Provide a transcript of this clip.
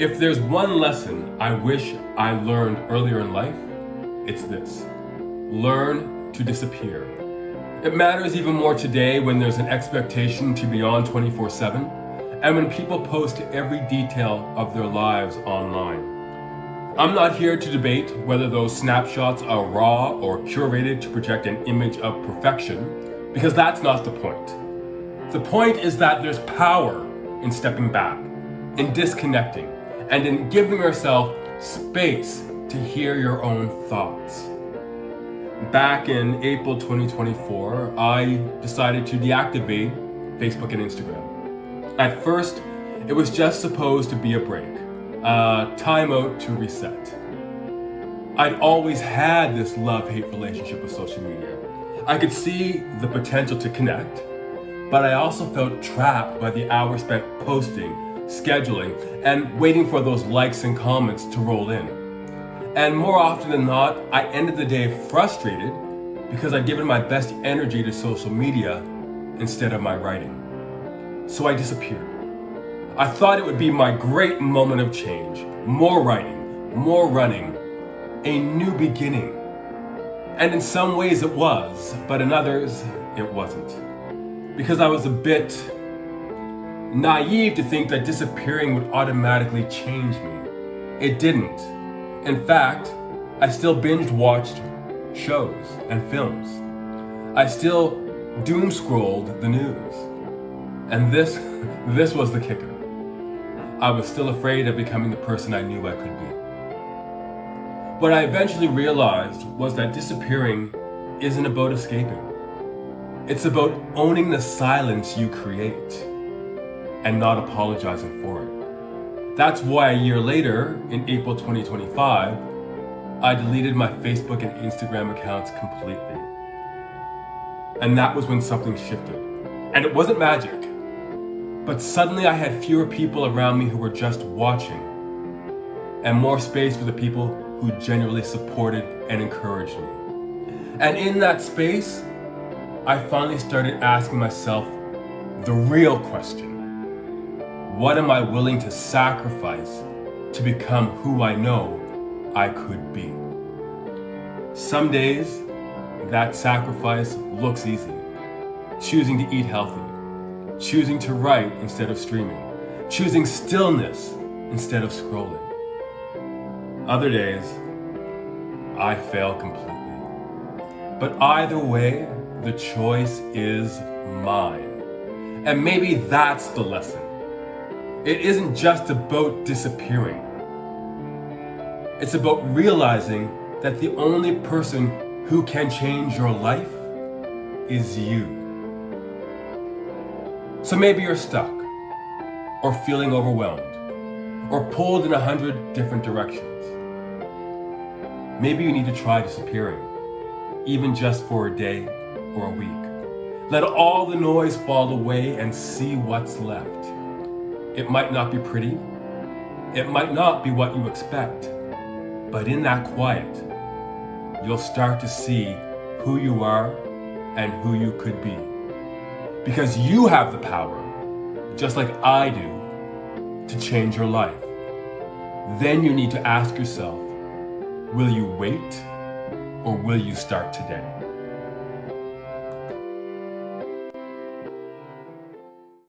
If there's one lesson I wish I learned earlier in life, it's this. Learn to disappear. It matters even more today when there's an expectation to be on 24/7 and when people post every detail of their lives online. I'm not here to debate whether those snapshots are raw or curated to project an image of perfection, because that's not the point. The point is that there's power in stepping back, in disconnecting, and in giving yourself space to hear your own thoughts. Back in April 2024, I decided to deactivate Facebook and Instagram. At first, it was just supposed to be a break, a timeout to reset. I'd always had this love-hate relationship with social media. I could see the potential to connect, but I also felt trapped by the hours spent posting, scheduling, and waiting for those likes and comments to roll in. And more often than not, I ended the day frustrated because I'd given my best energy to social media instead of my writing. So I disappeared. I thought it would be my great moment of change. More writing, more running, a new beginning. And in some ways it was, but in others it wasn't. Because I was a bit naive to think that disappearing would automatically change me. It didn't. In fact, I still binge watched shows and films. I still doom scrolled the news. And this was the kicker. I was still afraid of becoming the person I knew I could be. What I eventually realized was that disappearing isn't about escaping. It's about owning the silence you create and not apologizing for it. That's why a year later, in April 2025, I deleted my Facebook and Instagram accounts completely. And that was when something shifted. And it wasn't magic. But suddenly I had fewer people around me who were just watching, and more space for the people who genuinely supported and encouraged me. And in that space, I finally started asking myself the real question. What am I willing to sacrifice to become who I know I could be? Some days, that sacrifice looks easy. Choosing to eat healthy, choosing to write instead of streaming, choosing stillness instead of scrolling. Other days, I fail completely. But either way, the choice is mine. And maybe that's the lesson. It isn't just about disappearing. It's about realizing that the only person who can change your life is you. So maybe you're stuck, or feeling overwhelmed, or pulled in 100 different directions. Maybe you need to try disappearing, even just for a day or a week. Let all the noise fall away and see what's left. It might not be pretty, it might not be what you expect, but in that quiet, you'll start to see who you are and who you could be. Because you have the power, just like I do, to change your life. Then you need to ask yourself, will you wait or will you start today?